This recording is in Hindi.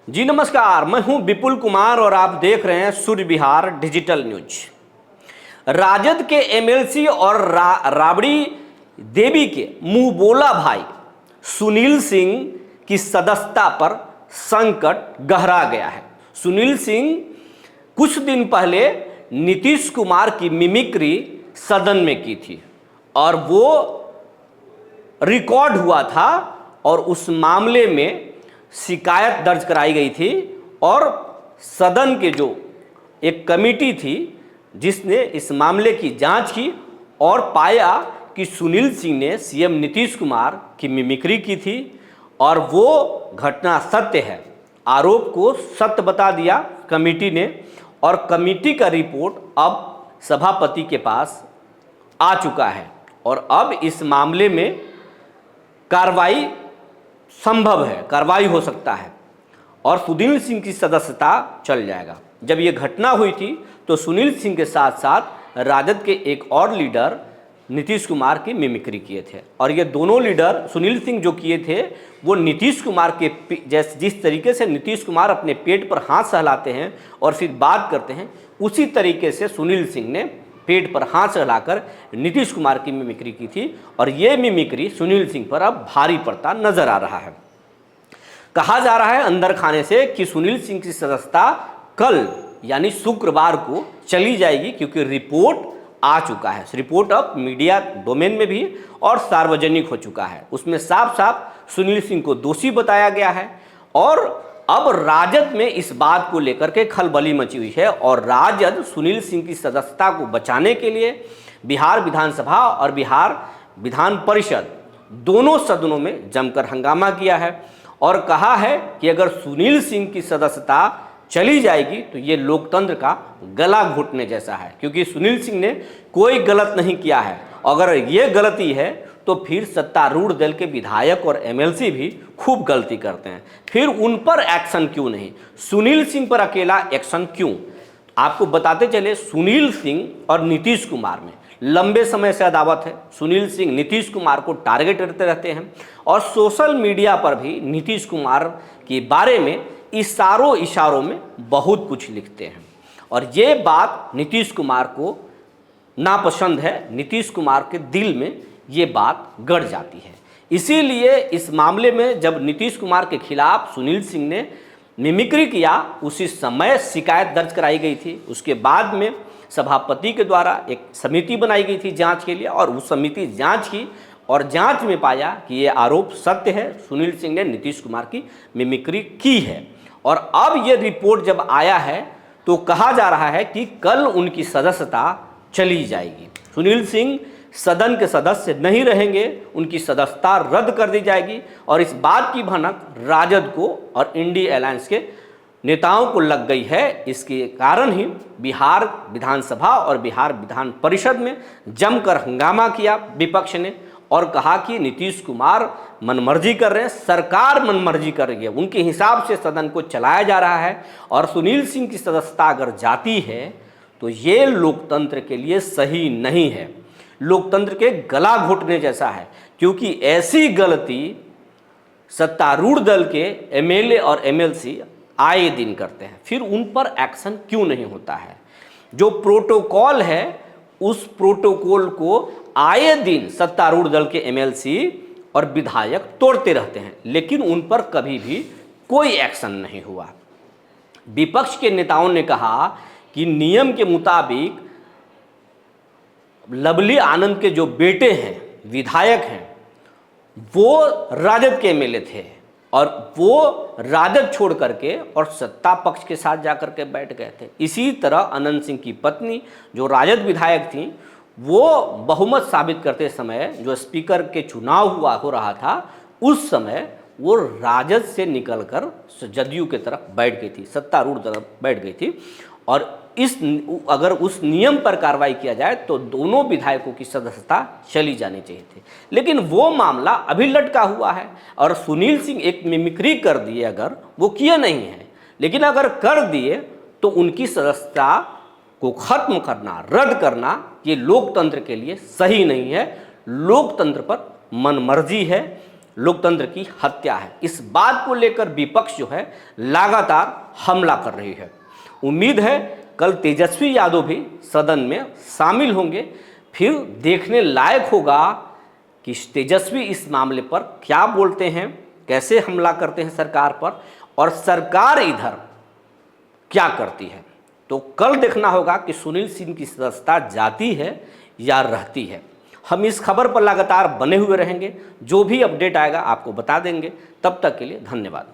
जी नमस्कार, मैं हूं विपुल कुमार और आप देख रहे हैं सूर्य विहार डिजिटल न्यूज। राजद के एमएलसी और राबड़ी देवी के मुंहबोला भाई सुनील सिंह की सदस्यता पर संकट गहरा गया है। सुनील सिंह कुछ दिन पहले नीतीश कुमार की मिमिक्री सदन में की थी और वो रिकॉर्ड हुआ था और उस मामले में शिकायत दर्ज कराई गई थी और सदन के जो एक कमेटी थी जिसने इस मामले की जांच की और पाया कि सुनील सिंह ने सीएम नीतीश कुमार की मिमिक्री की थी और वो घटना सत्य है। आरोप को सत्य बता दिया कमेटी ने और कमेटी का रिपोर्ट अब सभापति के पास आ चुका है और अब इस मामले में कार्रवाई संभव है, कार्रवाई हो सकता है और सुनील सिंह की सदस्यता चल जाएगा। जब ये घटना हुई थी तो सुनील सिंह के साथ साथ राजद के एक और लीडर नीतीश कुमार की मिमिक्री किए थे और ये दोनों लीडर सुनील सिंह जो किए थे वो नीतीश कुमार के जिस तरीके से नीतीश कुमार अपने पेट पर हाथ सहलाते हैं और फिर बात करते हैं, उसी तरीके से सुनील सिंह ने पेट पर हाथ सहलाकर नीतीश कुमार की मिमिक्री की थी और ये मिमिक्री सुनील सिंह पर अब भारी पड़ता नजर आ रहा है। कहा जा रहा है अंदर खाने से कि सुनील सिंह की सदस्यता कल यानी शुक्रवार को चली जाएगी क्योंकि रिपोर्ट आ चुका है। रिपोर्ट अब मीडिया डोमेन में भी और सार्वजनिक हो चुका है। उसमें साफ साफ सुनील सिंह को दोषी बताया गया है और अब राजद में इस बात को लेकर के खलबली मची हुई है और राजद सुनील सिंह की सदस्यता को बचाने के लिए बिहार विधानसभा और बिहार विधान परिषद दोनों सदनों में जमकर हंगामा किया है और कहा है कि अगर सुनील सिंह की सदस्यता चली जाएगी तो ये लोकतंत्र का गला घोटने जैसा है, क्योंकि सुनील सिंह ने कोई गलत नहीं किया है। अगर ये गलती है तो फिर सत्तारूढ़ दल के विधायक और एमएलसी भी खूब गलती करते हैं, फिर उन पर एक्शन क्यों नहीं, सुनील सिंह पर अकेला एक्शन क्यों? आपको बताते चले, सुनील सिंह और नीतीश कुमार में लंबे समय से अदावत है। सुनील सिंह नीतीश कुमार को टारगेट करते रहते हैं और सोशल मीडिया पर भी नीतीश कुमार के बारे में इशारों में बहुत कुछ लिखते हैं और ये बात नीतीश कुमार को नापसंद है। नीतीश कुमार के दिल में ये बात गड़ जाती है। इसीलिए इस मामले में जब नीतीश कुमार के खिलाफ सुनील सिंह ने मिमिक्री किया उसी समय शिकायत दर्ज कराई गई थी। उसके बाद में सभापति के द्वारा एक समिति बनाई गई थी जांच के लिए और उस समिति जांच की और जांच में पाया कि ये आरोप सत्य है, सुनील सिंह ने नीतीश कुमार की मिमिक्री की है। और अब ये रिपोर्ट जब आया है तो कहा जा रहा है कि कल उनकी सदस्यता चली जाएगी। सुनील सिंह सदन के सदस्य नहीं रहेंगे, उनकी सदस्यता रद्द कर दी जाएगी और इस बात की भनक राजद को और इंडिया अलायंस के नेताओं को लग गई है। इसके कारण ही बिहार विधानसभा और बिहार विधान परिषद में जमकर हंगामा किया विपक्ष ने और कहा कि नीतीश कुमार मनमर्जी कर रहे हैं, सरकार मनमर्जी कर रही है, उनके हिसाब से सदन को चलाया जा रहा है और सुनील सिंह की सदस्यता अगर जाती है तो ये लोकतंत्र के लिए सही नहीं है, लोकतंत्र के गला घोटने जैसा है, क्योंकि ऐसी गलती सत्तारूढ़ दल के एमएलए और एमएलसी आए दिन करते हैं, फिर उन पर एक्शन क्यों नहीं होता है? जो प्रोटोकॉल है उस प्रोटोकॉल को आए दिन सत्तारूढ़ दल के एमएलसी और विधायक तोड़ते रहते हैं, लेकिन उन पर कभी भी कोई एक्शन नहीं हुआ। विपक्ष के नेताओं ने कहा कि नियम के मुताबिक लवली आनंद के जो बेटे हैं, विधायक हैं, वो राजद के एमएलए थे और वो राजद छोड़ करके और सत्ता पक्ष के साथ जाकर के बैठ गए थे। इसी तरह अनंत सिंह की पत्नी जो राजद विधायक थी वो बहुमत साबित करते समय जो स्पीकर के चुनाव हो रहा था उस समय वो राजद से निकलकर जदयू की तरफ बैठ गई थी, सत्तारूढ़ तरफ बैठ गई थी और अगर उस नियम पर कार्रवाई किया जाए तो दोनों विधायकों की सदस्यता चली जानी चाहिए थी, लेकिन वो मामला अभी लटका हुआ है और सुनील सिंह एक मिमिक्री कर दिए, अगर वो किए नहीं है, लेकिन अगर कर दिए तो उनकी सदस्यता को खत्म करना, रद्द करना ये लोकतंत्र के लिए सही नहीं है। लोकतंत्र पर मनमर्जी है, लोकतंत्र की हत्या है। इस बात को लेकर विपक्ष जो है लगातार हमला कर रही है। उम्मीद है कल तेजस्वी यादव भी सदन में शामिल होंगे। फिर देखने लायक होगा कि तेजस्वी इस मामले पर क्या बोलते हैं, कैसे हमला करते हैं सरकार पर, और सरकार इधर क्या करती है। तो कल देखना होगा कि सुनील सिंह की सदस्यता जाती है या रहती है। हम इस खबर पर लगातार बने हुए रहेंगे, जो भी अपडेट आएगा आपको बता देंगे। तब तक के लिए धन्यवाद।